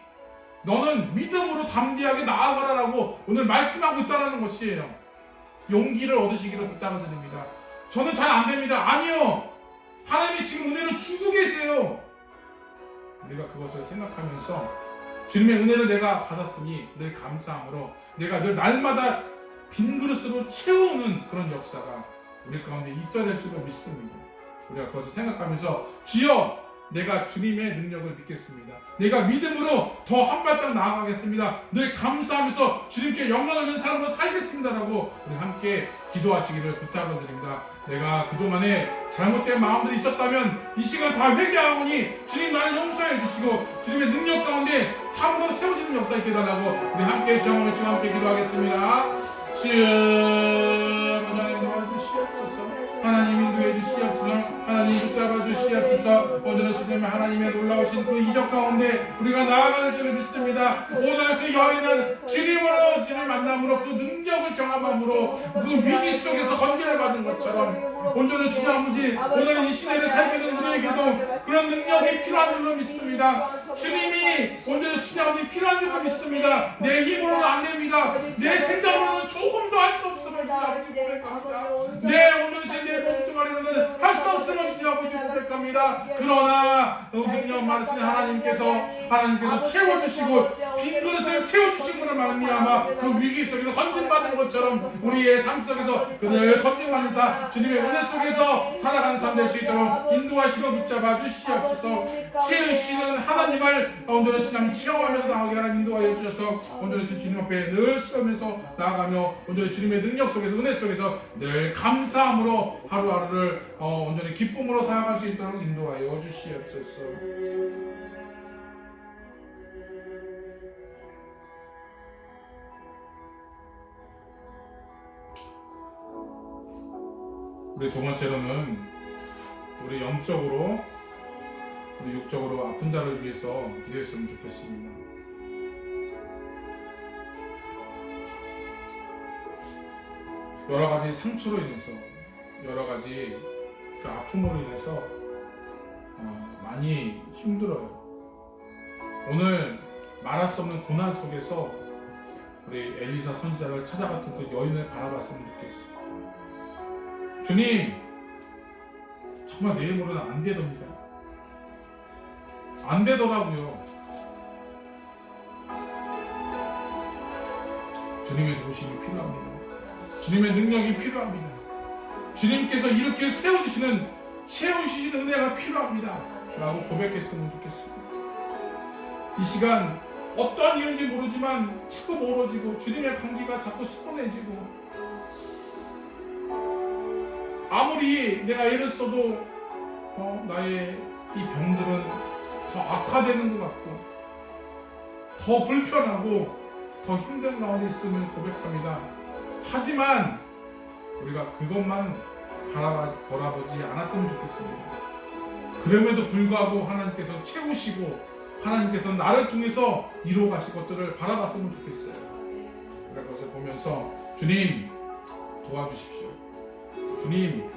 A: 너는 믿음으로 담대하게 나아가라라고 오늘 말씀하고 있다는 것이에요. 용기를 얻으시기를 부탁을 드립니다. 저는 잘 안 됩니다. 아니요. 하나님이 지금 은혜를 주고 계세요. 우리가 그것을 생각하면서 주님의 은혜를 내가 받았으니 늘 감사함으로 내가 늘 날마다 빈 그릇으로 채우는 그런 역사가 우리 가운데 있어야 될 줄로 믿습니다. 우리가 그것을 생각하면서 주여 내가 주님의 능력을 믿겠습니다. 내가 믿음으로 더 한 발짝 나아가겠습니다. 늘 감사하면서 주님께 영광을 드리는 사람으로 살겠습니다라고 우리 함께 기도하시기를 부탁을 드립니다. 내가 그동안에 잘못된 마음들이 있었다면 이 시간 다 회개하오니 주님 나를 용서해 주시고 주님의 능력 가운데 참으로 세워지는 역사 있게 해달라고 우리 함께 주여 외치고 함께 기도하겠습니다. 주여 하나님 도와주시옵소서. 하나님 인도해 주시옵소서. 하나님 붙잡아 주시옵소서. 오늘은 주님의 하나님의 놀라우신 그 이적 가운데 우리가 나아가는 줄을 믿습니다. 오늘 그 여인은 주님으로 주님 만남으로 그 능력을 경험함으로 그 위기 속에서 건져를 받은 것처럼 오늘은 주님 아버지 오늘 이 시대를 살게 된 우리에게도 그런 능력이 필요한 줄로 믿습니다. 주님이 오늘은 주님 아버지 필요한 줄로 믿습니다. 내 힘으로는 안 됩니다. 내 생각으로는 조금도 할 수 없음을 주님 아버지 고백합니다. 오늘 내 몸뚱아리로는 할 수 없음을 주님 아버지 고백합니다. 그러나 능력 많으신 하나님께서 채워주시고 빈 그릇을 채워주신 것을 말미암아 그 위기 속에서 건진받은 것처럼 우리의 삶 속에서 그늘 건진받는 자 주님의 은혜 속에서 살아가는 삶 될 수 있도록 인도하시고 붙잡아 주시옵소서. 채우시는 하나님을 온전히 주님 체험하면서 나가게 하나님 인도하여 주셔서 온전히 주님 앞에 늘 치면서 나아가며 온전히 주님의 능력 속에서 은혜 속에서 늘 감사함으로 하루하루를 온전히 기쁨으로 살아갈 수 있도록 인도하여 주시옵소서. 우리 두 번째로는 우리 영적으로 우리 육적으로 아픈 자를 위해서 기도했으면 좋겠습니다. 여러 가지 상처로 인해서 여러 가지 그 아픔으로 인해서 많이 힘들어요. 오늘 말할 수 없는 고난 속에서 우리 엘리사 선지자를 찾아갔던 그 여인을 바라봤으면 좋겠어요. 주님, 정말 내 힘으로는 안 되답니다. 안 되더라고요. 주님의 도우심이 필요합니다. 주님의 능력이 필요합니다. 주님께서 이렇게 채우시는 은혜가 필요합니다. 라고 고백했으면 좋겠습니다. 이 시간 어떠한 이유인지 모르지만 자꾸 멀어지고 주님의 관계가 자꾸 소원해지고 아무리 내가 애를 써도 나의 이 병들은 더 악화되는 것 같고 더 불편하고 더 힘든 가운데 있음을 고백합니다. 하지만 우리가 그것만 바라보지 않았으면 좋겠습니다. 그럼에도 불구하고 하나님께서 채우시고 하나님께서 나를 통해서 이루어 가실 것들을 바라봤으면 좋겠어요. 그런 것을 보면서 주님 도와주십시오. 주님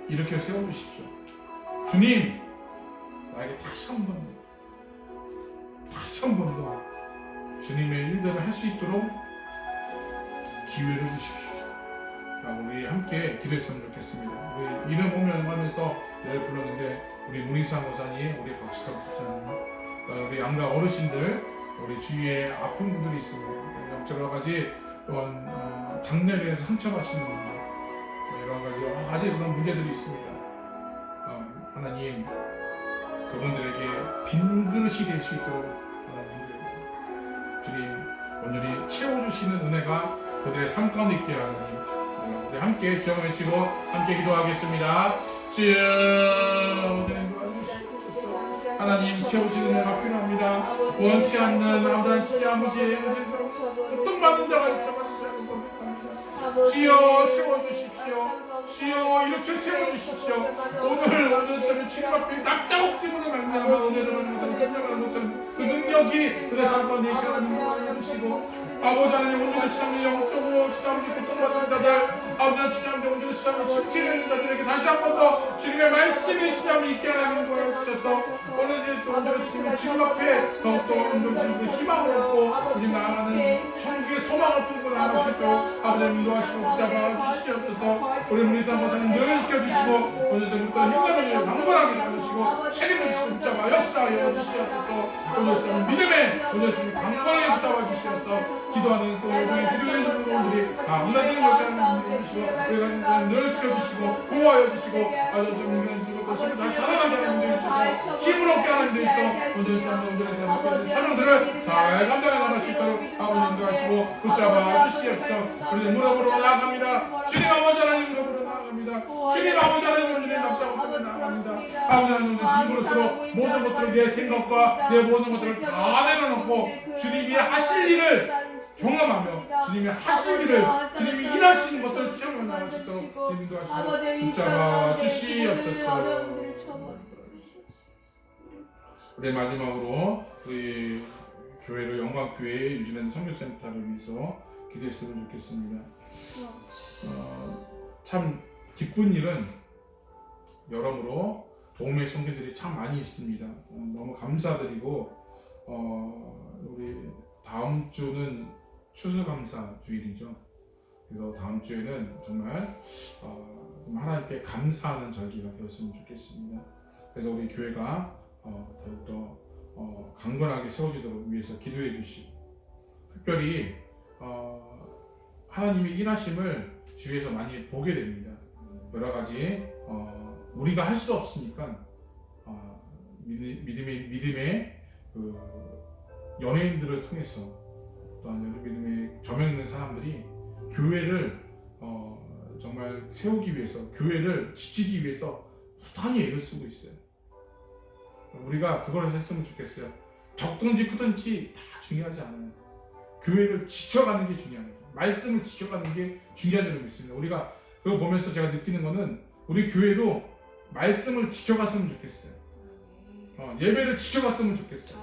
A: 일으켜 세워주십시오. 주님 나에게 다시 한 번 더 주님의 일들을 할 수 있도록 기회를 주십시오. 우리 함께 기도했으면 좋겠습니다. 우리 이름 오면하면서 내일 불렀는데 우리 문희상 목사님, 우리 박시성 목사님, 우리 양가 어르신들, 우리 주위에 아픈 분들이 있습니다. 여러 가지 또한 장례에 대해서 상처받으시는 분들, 여러 가지 그런 문제들이 있습니다. 하나님 그분들에게 빈 그릇이 될 수 있도록 주님 온전히 채워주시는 은혜가 그들의 삶 가운데 있게 하나님, 우리 함께 주여 외치고 함께 기도하겠습니다. 주여 하나님 채우시는 은혜가 필요합니다. 원치 않는 아버지 어떤 받는 자가 있어가지고 주여 채워주십시오. 주여 이렇게 세워주십시오. 오늘 저는 주님 앞에 납작업 때문에 말미암아 그 능력이 그의 삶 가운데 있게 하는 주시고 아버지 하나님 온전히 주장의 영적으로 주장의 고통받는 자들 아버지 주장의 온전히 주장의 침체되는 자들에게 다시 한 번 더 주님의 말씀이 주장이 있게 하나님 도와주셔서 오늘 온전히 주님 앞에 더욱더 온전히 희망을 얻고 우리 나아가는 천국의 소망을 품고 나아갈 수 있도록 아버지 인도하시고 붙잡아 주시옵소서. 우리 문희상 목사님 늘 지켜주시고 오늘 저부터 힘들게 강건하게 해주시고 책임을 지시고 붙잡아 역사하여 주시옵소서. 오늘 믿음에 오늘 강건하게 붙잡아 주시옵소서. 기도하는 또 우리 기도해주시는 분들이 다 문화적인 역사를 해주시고 우리가 늘 지켜주시고 보호하여 주시고 아주 좀 또 살아나게 하는 분들이 있어서 힘을 얻게 하는 분들이 있어 오늘 사람들 사람들을 잘 감당해 나갈 수 있도록 아버지 인도하시고 붙잡아 주시옵소서. 우리 무릎으로 나아갑니다. 주님 아버지 하나님 무릎으로 나아갑니다. 주님 아버지 하나님 우리 납작으로 나아갑니다. 아버지 하나님 힘으로써 모든 것들을 내 생각과 내 모든 것들을 다 내려놓고 주님이 하실 일을 경험하며 주님이 하실 일을 주님이 일하시는 것을 체험해 나갈 수 있도록 주님도 하시고 붙잡아 주시옵소서. 우리 마지막으로 우리 교회로 영광교회 유진한 선교센터를 위해서 기도했으면 좋겠습니다. 참 기쁜 일은 여러모로 도움의 선교들이 참 많이 있습니다. 너무 감사드리고 우리 다음 주는 추수감사 주일이죠. 그래서 다음 주에는 정말 하나님께 감사하는 절기가 되었으면 좋겠습니다. 그래서 우리 교회가 더욱더 강건하게 세워지도록 위해서 기도해 주시고 특별히 하나님의 일하심을 주위에서 많이 보게 됩니다. 여러 가지 우리가 할 수 없으니까 믿음의 그 연예인들을 통해서 또한 믿음의 저명 있는 사람들이 교회를 정말 세우기 위해서 교회를 지키기 위해서 부단히 애를 쓰고 있어요. 우리가 그걸 했으면 좋겠어요. 적든지 크든지 다 중요하지 않아요. 교회를 지켜가는 게 중요한 거죠. 말씀을 지켜가는 게 중요한 줄 믿습니다. 우리가 그걸 보면서 제가 느끼는 거는 우리 교회도 말씀을 지켜갔으면 좋겠어요. 예배를 지켜갔으면 좋겠어요.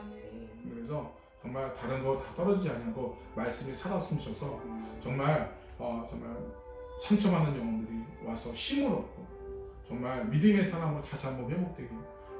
A: 그래서 정말 다른 거 다 떨어지지 않고 말씀이 살았으면 좋셔서 정말 상처받는 영혼들이 와서 힘을 얻고 정말 믿음의 사람으로 다시 한번 회복되게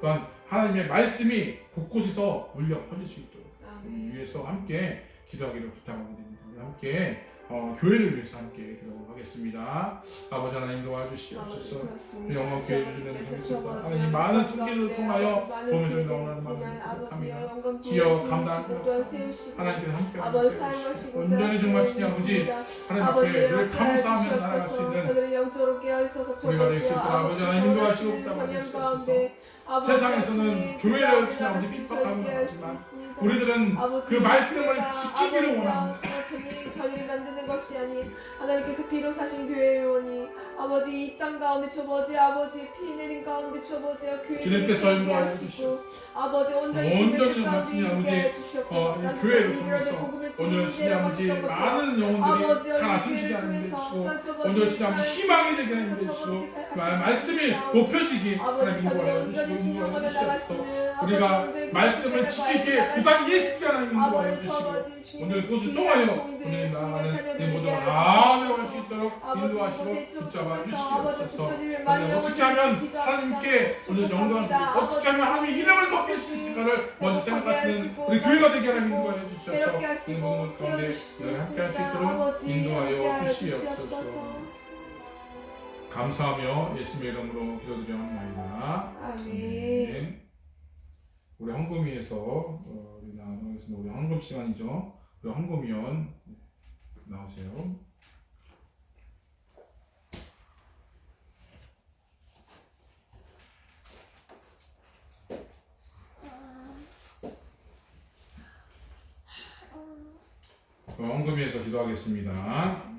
A: 또한 하나님의 말씀이 곳곳에서 울려 퍼질 수 있도록 위해서 함께 기도하기를 부탁드립니다. 함께 교회를 위해서 함께 기도하겠습니다. 아버지 하나님 도와주시옵소서. 영광교회 주시는 성도들 하나님 많은 손길을 통하여 보면서 너무나 마음을 부탁합니다. 주여 감당하옵소서. 하나님께서 함께 하시옵소서. 온전히 정말 주님 아버지 하나님 앞에 늘 감사하며 살아갈 수 있는 우리가 될 수 있도록 아버지 하나님 인도하시고 잡아주시옵소서. 세상에서는 교회를 주님 아버지 핍박하는 것 같지만 우리들은 그 말씀을 지키기를 원합니다.
B: 저희를 만드는 것이 아닌 하나님께서 비로 사신 교회의 원이 아버지 이 땅 가운데 주어지 아버지 피 내린 가운데 주어지 교회를
A: 주님께서
B: 세우게
A: 인도하여
B: 하시고 아버지 온전히
A: 온전히
B: 주님의 가운데
A: 주님
B: 있게
A: 아버지,
B: 해주시옵소서.
A: 이 교회를 통해서 오늘 주님 아버지 많은 영혼들이 살아 숨쉬게 하는 데 주시고 오늘 주님 아버지 희망이 되게 하는 데 주시고 말씀이 높여지게 하나님 인도하여 주시고 인도하여 주시옵소서. 우리가 말씀을 지키기에 부단 예수가 하나님 인도하여 주시고 오늘 그것을 통하여 오늘 나아가는 이 모든 나아갈 수 있도록 인도하시고 붙잡아 주시옵소서. 오늘 어떻게 하면 하나님께 오늘 영광을 어떻게 하면 하나님의 이름을 높일 수 있을까를 먼저 생각하시는 우리 교회가 되게 하나님 인도하여 주시옵소서. 이 모든 것 가운데 늘 함께 할 수 있도록 인도하여 주시옵소서. 감사하며 예수님의 이름으로 기도드려옵나이다. 아멘. 우리 헌금위에서 우리 나누겠습니다. 우리 헌금 시간이죠. 우리 헌금위원 나오세요. 헌금위에서 기도하겠습니다.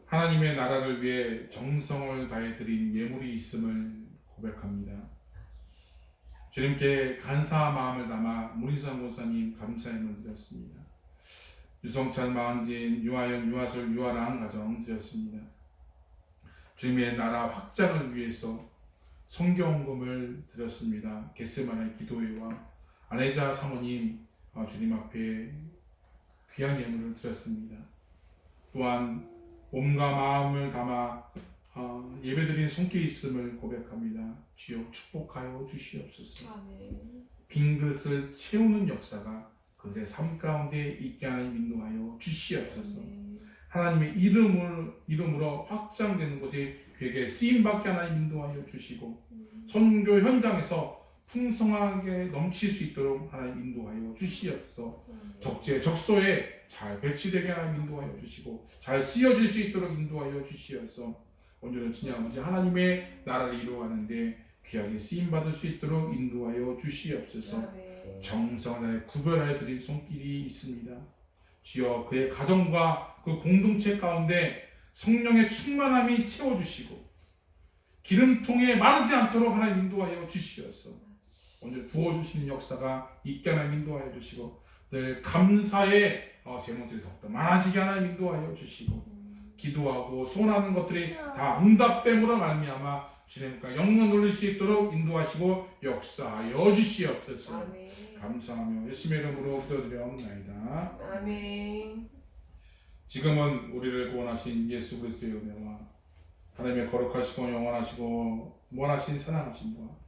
A: 하나님의 나라를 위해 정성을 다해 드린 예물이 있음을 고백합니다. 주님께 간사한 마음을 담아 문희선 목사님 감사함을 드렸습니다. 유성찬, 마은진, 유아연, 유아솔, 유아랑 가정 드렸습니다. 주님의 나라 확장을 위해서 성경헌금을 드렸습니다. 겟세마네 기도회와 아내자 사모님 주님 앞에 귀한 예물을 드렸습니다. 또한 몸과 마음을 담아 예배드린 손길이 있음을 고백합니다. 주여 축복하여 주시옵소서. 빈 그릇을 채우는 역사가 그들의 삶 가운데 있게 하나님 인도하여 주시옵소서. 하나님의 이름으로 확장되는 곳에 그에게 쓰임받게 하나님 인도하여 주시고 선교 현장에서 풍성하게 넘칠 수 있도록 하나님 인도하여 주시옵소서. 적재적소에 잘 배치되게 하나님 인도하여 주시고 잘 쓰여질 수 있도록 인도하여 주시옵소서. 오늘은 진짜 아버지 하나님의 나라를 이루어가는데 귀하게 쓰임받을 수 있도록 인도하여 주시옵소서. 정성을 구별하여 드릴 손길이 있습니다. 주여 그의 가정과 그 공동체 가운데 성령의 충만함이 채워주시고 기름통에 마르지 않도록 하나님 인도하여 주시옵소서. 오늘 부어주시는 역사가 있게 하나님 인도하여 주시고 늘 감사의 제목들이 더욱더 많아지게 하나님 인도하여 주시고 기도하고 소원하는 것들이 다 응답됨으로 말미암아 주님과 영광 돌릴 수 있도록 인도하시고 역사하여 주시옵소서.
B: 아멘.
A: 감사하며 예수님의 이름으로 기도드려옵나이다.
B: 아멘.
A: 지금은 우리를 구원하신 예수 그리스도의 은혜와 하나님의 거룩하시고 영원하시고 무한하신 사랑하심과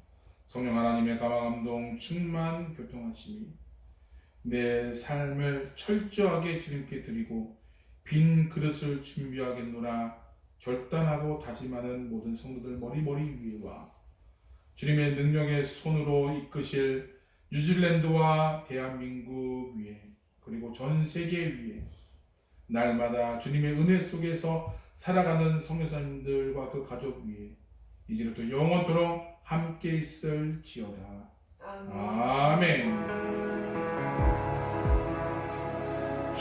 A: 성령 하나님의 감화감동 충만 교통하심이 내 삶을 철저하게 주님께 드리고 빈 그릇을 준비하겠노라 결단하고 다짐하는 모든 성도들 머리 위에와 주님의 능력의 손으로 이끄실 뉴질랜드와 대한민국 위에 그리고 전 세계 위에 날마다 주님의 은혜 속에서 살아가는 성교사님들과 그 가족 위에 이제부터 영원토록 함께 있을지어다. 아멘.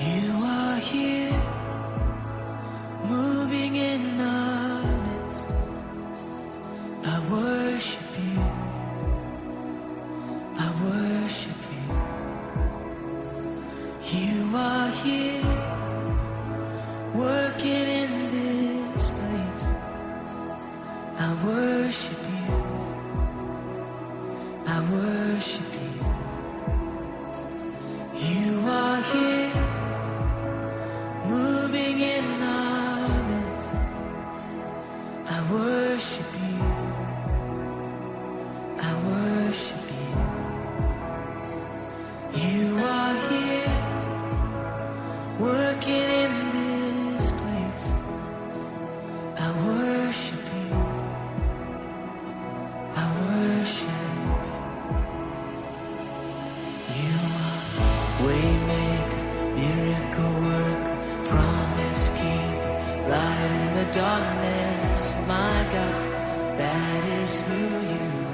D: You are here, moving in our midst. I worship you. I worship you. You are here, working in this place. I worship you. I worship you. You are here, moving in our midst. I worship you. I worship you. You are here, working in this place. I worship you. I worship you. Are waymaker, miracle worker, promise keeper, light in the darkness. My God, that is who you are.